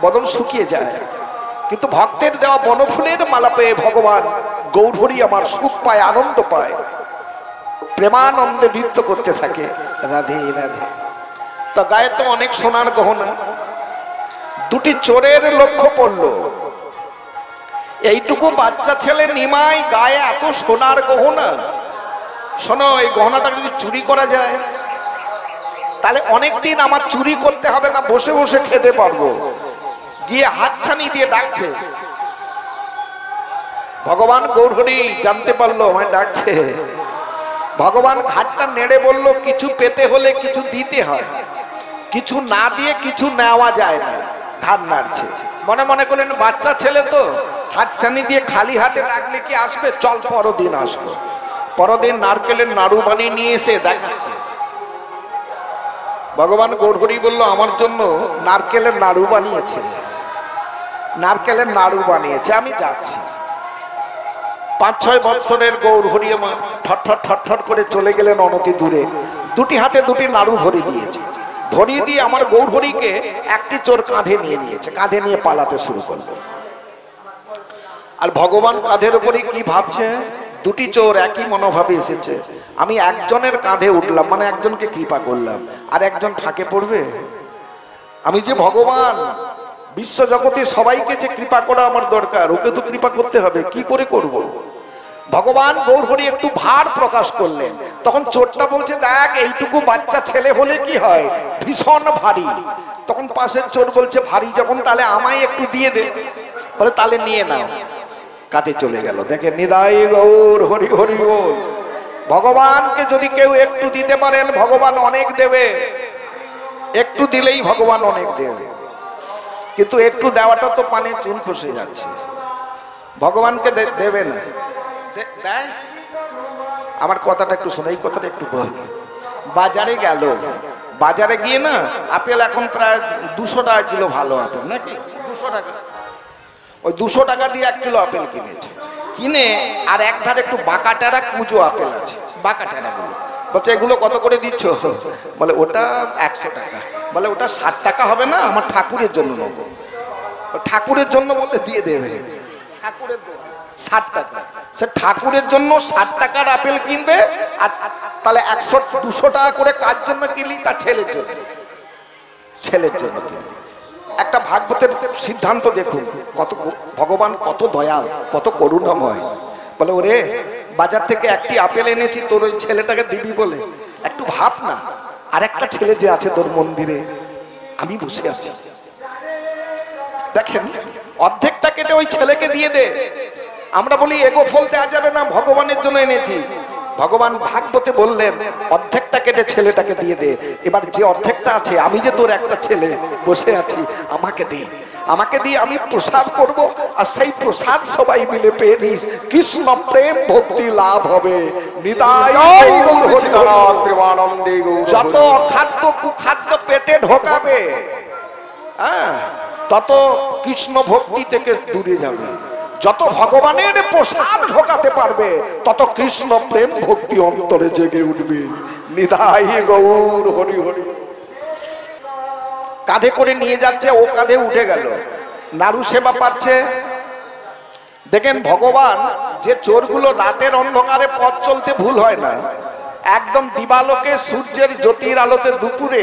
বদন শুকিয়ে যায়। কিন্তু ভক্তের দেওয়া বনফুলের মালা পেয়ে ভগবান গৌরহরি আমার সুখ পায়, আনন্দ পায়, প্রেমানন্দে নৃত্য করতে থাকে। রাধে রাধে। তা গায়ে তো অনেক সোনার গহনা। দুটি চোরের লক্ষ্য পড়লো, এইটুকু বাচ্চা ছেলে নিমাই, গায়ে এত সোনার গহনা। শোনো, এই গহনাটা যদি চুরি করা যায় তাহলে অনেকদিন আমার চুরি করতে হবে না, বসে বসে খেতে পারবো। গিয়ে হাতছানি দিয়ে ডাকছে, ভগবান গৌরহরি জানতে পারলো আমায় ডাকছে। ভগবান হাতটা নেড়ে বলল, কিছু পেতে হলে কিছু দিতে হয়, কিছু না দিয়ে কিছু নেওয়া যায় না। ধার নাড়ছে, মনে মনে করলেন বাচ্চা ছেলে তো, হাতছানি দিয়ে খালি হাতে ডাকলে কি আসবে? চল পরদিন আসবো। পরদিন নারকেলের নাড়ু বানিয়ে নিয়ে এসে দেখাচ্ছে। ভগবান গৌরহরি বলল, আমার জন্য নারকেলের নাড়ু বানিয়েছে, নারকেলের নাড়ু বানিয়েছে, আমি যাচ্ছি। 5-6 বৎসরের গৌরহরি আমার ঠট করে চলে গেলেন অনতি দূরে। দুটি হাতে দুটি নাড়ু ধরে দিয়েছে, ধরিয়ে দিয়ে আমার গৌরহরিকে একটি চোর কাঁধে নিয়ে নিয়েছে, কাঁধে নিয়ে পালাতে শুরু করলো। আর ভগবান কাঁধের উপরে কি ভাবছে? দুটি চোর একই মনোভাবে এসেছে, আমি একজনের কাঁধে উঠলাম মানে একজনকে কৃপা করলাম, আর একজন ফাঁকে পড়বে। আমি যে ভগবান, বিশ্ব জগতে সবাইকে যে কৃপা করা আমার দরকার, ওকে তো কৃপা করতে হবে, কি করে করব? ভগবান গৌরহরি একটু ভার প্রকাশ করলেন। তখন চোরটা বলছে, দেখ এইটুকু বাচ্চা ছেলে হলে কি হয়, ভীষণ ভারী। তখন পাশের চোর বলছে, ভারী যখন তাহলে আমায় একটু দিয়ে দে। বলে তাহলে নিয়ে নাও। কাঁধে চলে গেল। দেখে নিদাই গৌর হরি হরি বল। ভগবানকে যদি কেউ একটু দিতে পারেন, ভগবান অনেক দেবে। একটু দিলেই ভগবান অনেক দেবে, কিন্তু একটু দেওয়াটা তো পানে চুন খসে যাচ্ছে। ভগবানকে দেবে না, আমার কথাটা একটু শোনো, এই কথাটা একটু বলি। বাজারে গেল, বাজারে গিয়ে না আপেল এখন প্রায় 200 টাকা কিলো, ভালো আপেল নাকি 200 টাকা। ওই 200 টাকা দিয়ে 1 কিলো আপেল কিনেছে, কিনে আর এক ধারে একটু বাঁকাটারা কুজো আপেল আছে, বাঁকাটারা গুলো বলছে, এগুলো কত করে দিচ্ছ? বলে ওটা 100 টাকা। বলে ওটা 60 টাকা হবে না, আমার ঠাকুরের জন্য নেবো। ঠাকুরের জন্য বললে দিয়ে দেবে, ঠাকুরের 60 টাকা। সে ঠাকুরের জন্য 60 টাকার আপেল কিনবে, আর তাহলে 100-200 টাকা করে কার জন্য কিনলি? তার ছেলের জন্য, ছেলের জন্য কিনলি। একটা ভাগবতের সিদ্ধান্ত দেখুন, কত ভগবান কত দয়াল, কত করুণাময়। বলে ওরে, বাজার থেকে একটি আপেল এনেছি, তোর ওই ছেলেটাকে দিবি বলে একটু ভাব না। আর একটা ছেলে যে আছে তোর মন্দিরে, আমি বসে আছি, দেখেন অর্ধেকটা কেটে ওই ছেলেকে দিয়ে দে। আমরা বলি এগো ফল দেওয়া যাবে না, ভগবানের জন্য এনেছি। ভগবান ভাগবতে বললেন অর্ধেকটা কেটে ছেলেটাকে দিয়ে দে। এবার যে অর্ধেকটা আছে, আমি যে তোর একটা ছেলে বসে আছি, আমাকে দে, আমাকে দিয়ে আমি প্রসাদ করব, আর সেই প্রসাদ সবাই মিলে পেয়ে নিস, কৃষ্ণ প্রেম ভক্তি লাভ হবে। নিতাই গৌর সীতানাথ প্রেমানন্দে গৌর। যত অখাদ্য কুখাদ্য পেটে ঢোকাবে, হ্যাঁ, তত কৃষ্ণ ভক্তি থেকে দূরে যাবে। যত ভগবানের প্রসাদ ঢোকাতে পারবে, তত কৃষ্ণ প্রেম ভক্তি অন্তরে জেগে উঠবে। নিতাই গৌর হরি হরি। কাঁধে করে নিয়ে যাচ্ছে, ও কাঁধে উঠে গেল, নাড়ু সেবা পাচ্ছে। দেখেন ভগবান যে চোরগুলো রাতের অন্ধকারে পথ চলতে ভুল হয় না, একদম দিবালোকে সূর্যের জ্যোতির আলোতে দুপুরে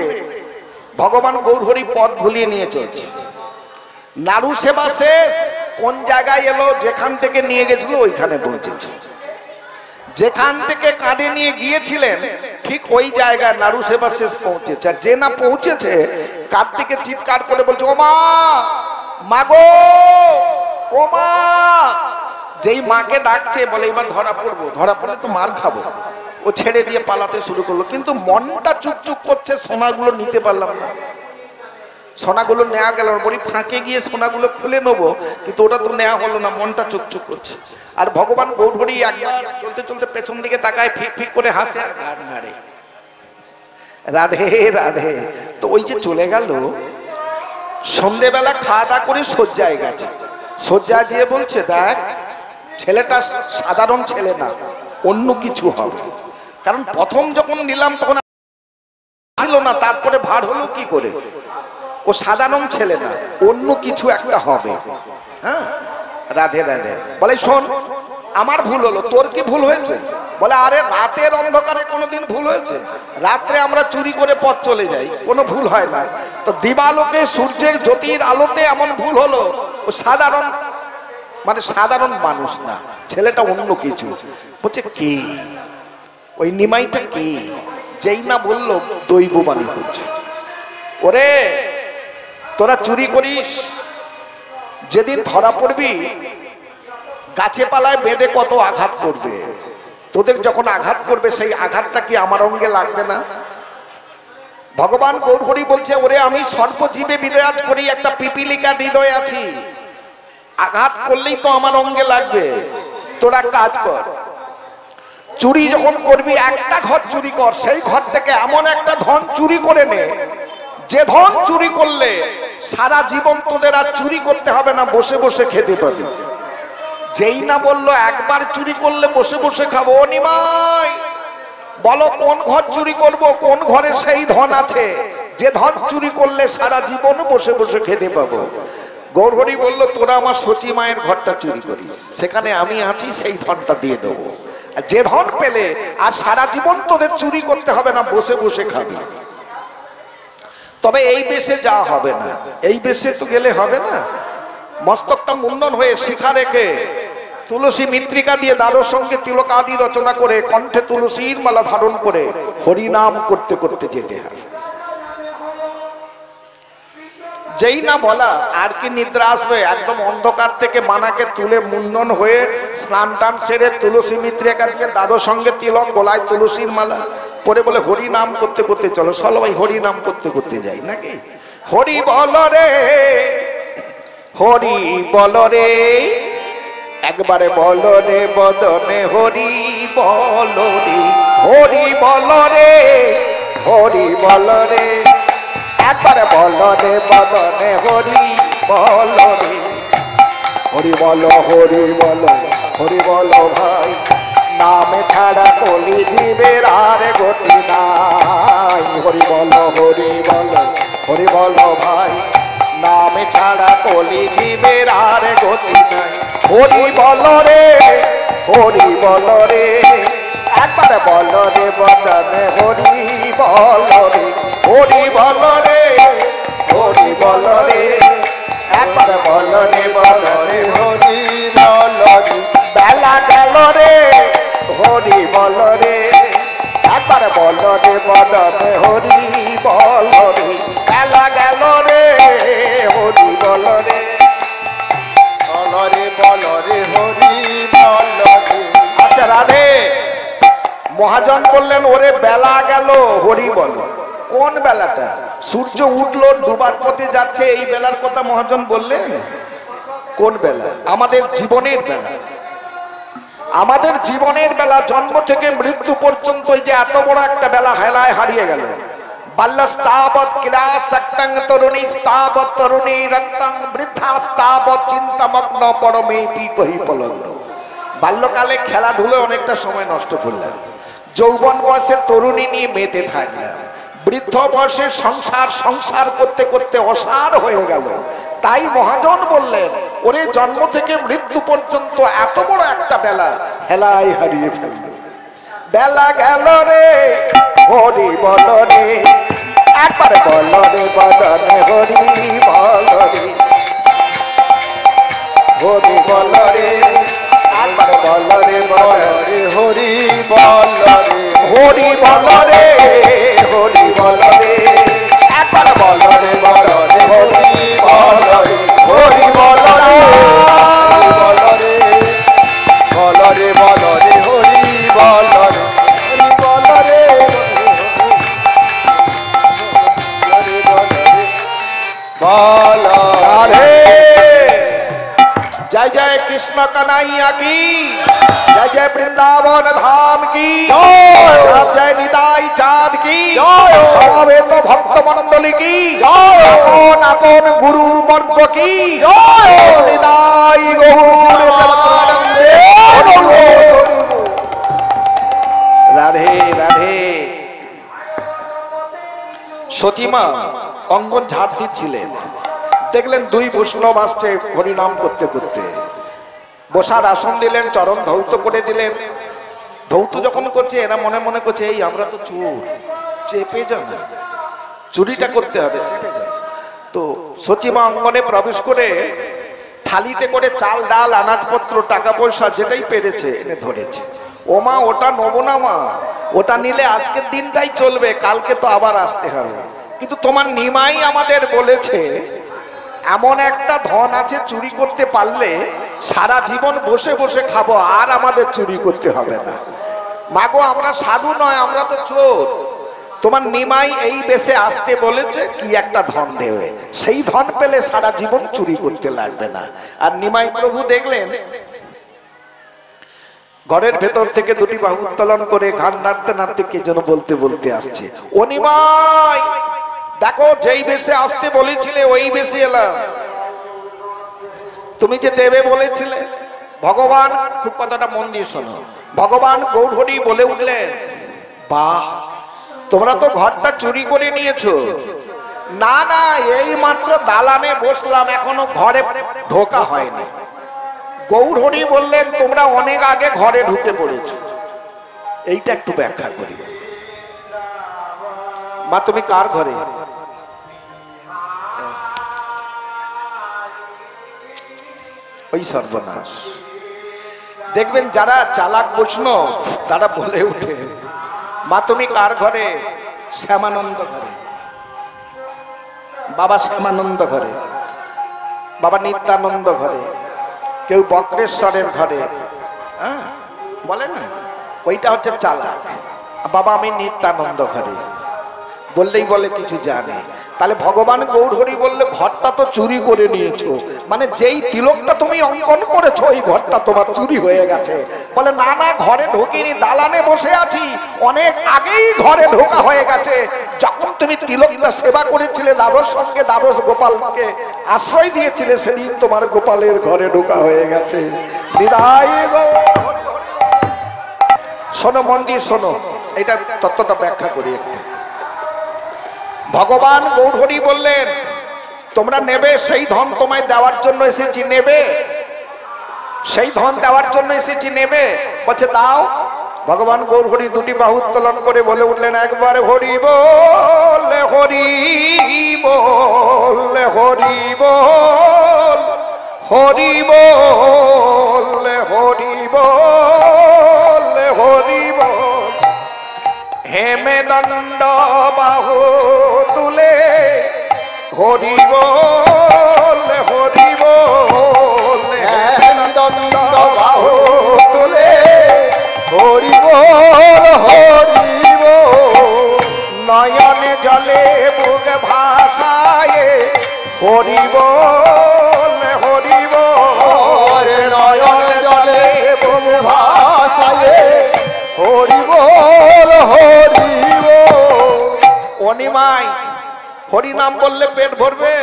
ভগবান গৌরহরি পথ ভুলিয়ে নিয়ে চলছে। নাড়ু সেবা শেষ, কোন জায়গায় এলো? যেখান থেকে নিয়ে গেছিল ওইখানে পৌঁছেছে। যেখান থেকে কাঁধে নিয়ে গিয়েছিলেন ঠিক ওই জায়গায় নাড়ু সেবা শেষ পৌঁছেছে। আর যে না পৌঁছেছে, কাঁধ থেকে চিৎকার করে বলছে, ও মা, মাগো, ও মা। যেই মাকে ডাকছে, বলে এবার ধরা পড়বো, ধরা পড়লে তো মার খাবো। ও ছেড়ে দিয়ে পালাতে শুরু করলো, কিন্তু মনটা চুপচুপ করছে, সোনাগুলো নিতে পারলাম না। সোনাগুলো নেওয়া গেল, বলি ফাঁকে গিয়ে সোনাগুলো খুলে নেবো, কিন্তু ওটা তো নেওয়া হলো না, মনটা চুকচুক করছে। আর ভগবান গৌরহরি একবার চলতে চলতে পেছন দিকে তাকায়, ফিক ফিক করে হাসে আর গান নাড়ে, রাধে রাধে। তো ওই যে চলে গেল, সন্ধ্যেবেলা খাওয়া দাওয়া করে শয্যায় গেছে। শয্যায় যেয়ে বলছে, দেখ ছেলেটা সাধারণ ছেলে না, অন্য কিছু হবে। কারণ প্রথম যখন নিলাম তখন ছিল না, তারপরে ভার হলো কি করে, ও সাধারণ ছেলে না, অন্য কিছু একটা হবে। হ্যাঁ, রাধে রাধে। বলে শোন, আমার ভুল হলো, তোর কি ভুল হয়েছে? বলে আরে রাতের অন্ধকারে কোনোদিন ভুল হয়েছে? রাত্রে আমরা চুরি করে পথ চলে যাই, কোনো ভুল হয় না। তো দিবালোকে সূর্যের জ্যোতির আলোতে এমন ভুল হলো, ও সাধারণ মানে সাধারণ মানুষ না, ছেলেটা অন্য কিছু। বলছে কি? ওই নিমাইটা কি? যেই না বললো দৈববাণী হচ্ছে, ওরে তোরা চুরি করিস, যেদিন ধরা পড়বি গাছে পালায় বেঁধে কত আঘাত করবে, তোদের যখন আঘাত করবে সেই আঘাতটা কি আমার অঙ্গে লাগবে না? ভগবান গৌরহরি বলছে, ওরে আমি সর্বজীবে বিরাজ করি, একটা পিপিলিকা হৃদয় আছি, আঘাত করলেই তো আমার অঙ্গে লাগবে। তোরা কাজ কর, চুরি যখন করবি একটা ঘর চুরি কর, সেই ঘর থেকে এমন একটা ধন চুরি করে নে, যে ধন চুরি করলে সারা জীবন তোদের আর চুরি করতে হবে না, বসে বসে খেতে পাবি। যেই না বললো একবার চুরি করলে বসে বসে খাবো, ও নিমাই বলো কোন ঘর চুরি করব, কোন ঘরে সেই ধন আছে যে ধন চুরি করলে সারা জীবন বসে বসে খেতে পাবো। গৌরহরি বলল, তোরা আমার সচি মায়ের ঘরটা চুরি করিস, সেখানে আমি আছি, সেই ধনটা দিয়ে দেবো। আর যে ধন পেলে আর সারা জীবন তোদের চুরি করতে হবে না, বসে বসে খাবি। তবে এই বেশে যা হবে না, এই বেশে তো গেলে হবে না। মস্তকটা মুন্ডন হয়ে শিখা রেখে তুলসী মিত্রিকা দিয়ে দ্বাদশ সঙ্গে তিলক আদি রচনা করে কণ্ঠে তুলসীর মালা ধারণ করে হরিনাম করতে করতে যেতে হয়। যেই না বলা আর কি নিদ্রা আসবে, একদম অন্ধকার থেকে মানাকে তুলে মুন্ডন হয়ে স্নান টান সেরে তুলসী মিত্রিকা দিয়ে দ্বাদশ সঙ্গে তিলক, গলায় তুলসীর মালা পরে বলে হরি নাম করতে করতে চলো, চলো ভাই হরি নাম করতে করতে যাই নাকি। হরি বল রে, হরি বল রে, একবারে বল রে বদনে হরি বল রে, হরি বল রে, হরি বল রে, একবারে বল রে বদনে হরি বল রে, হরি বল, হরি বল, হরি বল ভাই, নামে ছাড়া কলি জীবের আর গতি নাই। হরি বল, হরি বল, হরি বল ভাই, নামে ছাড়া কলি জীবের আর গতি নাই। হরি বল রে, হরি বল রে, একবার বল রে বদনে হরি বল রে, হরি বল রে, হরি বল রে, একবার বল রে বদনে হরি বল রে। বেলা গেল রে, হরি বল রে, একবার বল রে বদনে হরি বল রে, বেলা গেল রে, হরি বল রে, বল রে বল রে হরি বল রে। আচ্ছা রাধে, মহাজন বললেন, ওরে বেলা গেল হরি বল। কোন বেলাটা? সূর্য উঠলো, ডুবার পথে যাচ্ছে, এই বেলার কথা মহাজন বললেন। কোন বেলা? আমাদের জীবনের বেলা। আমাদের জীবনের বেলা, জন্ম থেকে মৃত্যু পর্যন্ত এই যে এত বড় একটা বেলা হেলায় হারিয়ে গেল। বাল্যস্তাবৎ ক্রীড়াসক্তং তরুণীস্তাবৎ তরুণী রক্তং বৃদ্ধাস্তাবৎ চিন্তামগ্ন পরমেপি কহিপলগ্ন। বাল্যকালে খেলাধুলো অনেকটা সময় নষ্ট করলাম, যৌবন বয়সে তরুণী নিয়ে মেতে থাকলাম, বৃদ্ধ বয়সে সংসার সংসার করতে করতে অসার হয়ে গেল। তাই মহাজন বললেন, ওরে জন্ম থেকে মৃত্যু পর্যন্ত এত বড় একটা বেলা হেলায় হারিয়ে ফেলল। বেলা গেল রে, হরি বল রে, একবার বল রে বদনে হরি বল রে, হরি বল রে, একবার বল রে বল রে হরি বল রে, হরি বল রে, হরি বল রে, একবার বল রে বল রে হরি বল রে, হরি বল রে, বল রে, বল রে বল রে হরি বল রে, হরি বল রে, जय जय कृष्ण कन्हैया की, जय जय वृंदावन धाम की, जय जय निताई चाँद की, समवेत भक्त मंडली की, अपन अपन गुरु वर्ग की, निताई गौर प्रेमानंदे। राधे राधे। সতীমা অঙ্গন ঝাড় দিচ্ছিলেন, দেখলেন দুই বৈষ্ণব আসছে হরিনাম করতে করতে। বসার আসন দিলেন, চরণ ধৌত করে দিলেন। ধৌত যখন করছে এরা মনে মনে করছে এই আমরা তো চোর, চেপে যান, চুরিটা করতে হবে, চেপে যান। তো সতীমা অঙ্গনে প্রবেশ করে থালিতে করে চাল ডাল আনাজপত্র টাকা পয়সা যেটাই পেরেছে এনে ধরেছে। ও মা ওটা নেবো না মা, ওটা নিলে আজকের দিনটাই চলবে, কালকে তো আবার আসতে হবে। কিন্তু তোমার নিমাই আমাদের বলেছে এমন একটা ধন আছে চুরি করতে পারলে সারা জীবন বসে বসে খাবো, আর আমাদের চুরি করতে হবে না। মাগো আমরা সাধু নয়, আমরা তো চোর। তোমার নিমাই এই বেশে আসতে বলেছে, কি একটা ধন দেবে, সেই ধন পেলে সারা জীবন চুরি করতে লাগবে না। আর নিমাই প্রভু দেখলেন ঘরের ভেতর থেকে দুটি বাহু উত্তোলন করে ঘাড় নাড়তে নাড়তে কে যেন বলতে বলতে আসছে, ও নিমাই দেখো যেই বেশে আসতে বলেছিলে ওই বেশে এলাম, তুমি যে দেবে বলেছিলে। ভগবান, খুব কথাটা মন দিয়ে শোনো, ভগবান গৌরহরি বলে উঠলেন, বাহ তোমরা তো ঘরটা চুরি করে নিয়েছো। না না, এই মাত্র দালানে বসলাম, এখনো ঘরে ঢোকা হয়নি। গৌরহরি বললেন তোমরা অনেক আগে ঘরে ঢুকে পড়েছো। এইটা একটু ব্যাখ্যা করি। মা তুমি কার ঘরে? ওই সর্বনাশ। দেখবেন যারা চালাক বৈষ্ণব তারা বলে উঠে, মা তুমি কার ঘরে? শ্যামানন্দ ঘরে। বাবা শ্যামানন্দ ঘরে, বাবা নিত্যানন্দ ঘরে, কেউ বক্রেশ্বরের ঘরে। হ্যাঁ বলে না, ওইটা হচ্ছে চালাক। বাবা আমি নিত্যানন্দ ঘরে বললেই বলে কিছু জানে। তাহলে ভগবান গৌরহরি বললে ঘরটা তো চুরি করে নিয়েছো, মানে যেই তিলকটা তুমি অঙ্কন করেছো ওই ঘরটা তোমার চুরি হয়ে গেছে। বলে না না, ঘরে ঢুকিনি, দালানে বসে আছি, অনেক আগেই ঘরে ঢোকা হয়ে গেছে। যখন তুমি তিলকটা সেবা করেছিলে দ্বাদশ সঙ্গে দ্বাদশ গোপালকে আশ্রয় দিয়েছিলে, সেদিন তোমার গোপালের ঘরে ঢোকা হয়ে গেছে। বিদায় গো। শোনো মন দিয়ে শোনো, এটা তত্ত্বটা ব্যাখ্যা করি একটু। ভগবান গৌরহরি বললেন তোমরা নেবে, সেই ধন তোমায় দেওয়ার জন্য এসেছি, নেবে সেই ধন দেওয়ার জন্য এসেছি, নেবে। বলছে দাও। ভগবান গৌরহরি দুটি বাহু উত্তোলন করে বলে উঠলেন একবার হরি বল, হরি বল, হরি বল, হরি বল, হরি বল, হরি বল। হেমে দণ্ড বাহু তুলে হরি বল, হরি বল, হেমে দণ্ড বাহু তুলে হরি বল, হরি বল। নয়নে জলে মুখ ভাসায় হরি বল, হরি বল। নয়নে জলে মুখ ভাসায় হরি বল, হরি বল। অনিমাই হরি নাম বললে পেট ভরবে?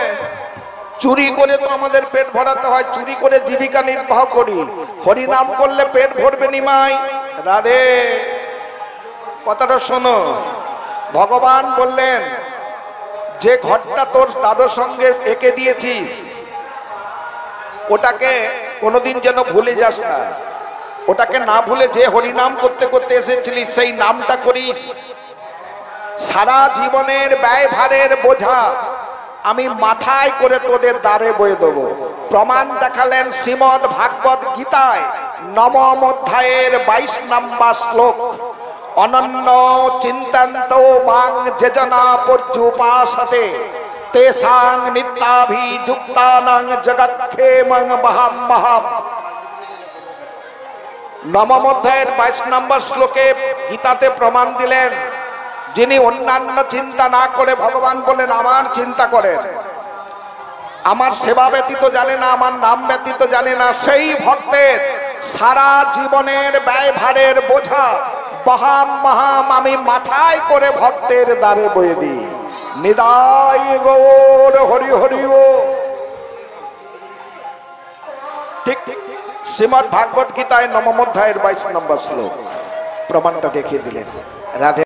চুরি করে তো আমাদের পেট ভরাতে হয়, চুরি করে জীবিকা নির্বাহ করি। হরি নাম করলে পেট ভরবে নিমাই? রাধে। কথাটা শোনো, ভগবান বললেন যে ঘরটা তোর দাদুর সঙ্গে এঁকে দিয়েছিস ওটাকে কোনোদিন যেন ভুলে যাস না। ওটাকে না ভুলে যে হরিনাম করতে করতে এসেছিলিস সেই নামটা করিস। সারা জীবনের ব্যয় ভারের বোঝা আমি মাথায় করে তোদের দ্বারে বয়ে দেবো। প্রমাণ দেখালেন শ্রীমদ ভাগবত গীতায় 9ম অধ্যায়ের 22 নম্বর শ্লোক। অনন্য চিন্তন্ত মাং যেজনা পর্যুপাসতে তেসাং নিত্যাভিযুক্তানাং জগৎক্ষেমং মহাম্মহাম। 9ম অধ্যায়ের 22 নম্বর শ্লোকে গীতাতে প্রমাণ দিলেন যিনি অন্যান্য চিন্তা না করে ভগবান বলেন আমার চিন্তা করেন, আমার সেবা ব্যতীত জানে না, আমার নাম ব্যতীত জানে না, সেই ভক্তের সারা জীবনের ব্যয়ভারের বোঝা বহাম মহাম আমি মাথায় করে ভক্তের দ্বারে বয়ে দিই। নিদাই গৌর হরি হরি ও। ঠিক শ্রীমদ্ ভাগবত গীতায় নবম অধ্যায়ের 22 নম্বর শ্লোক প্রমাণটা দেখিয়ে দিলেন। রাধে।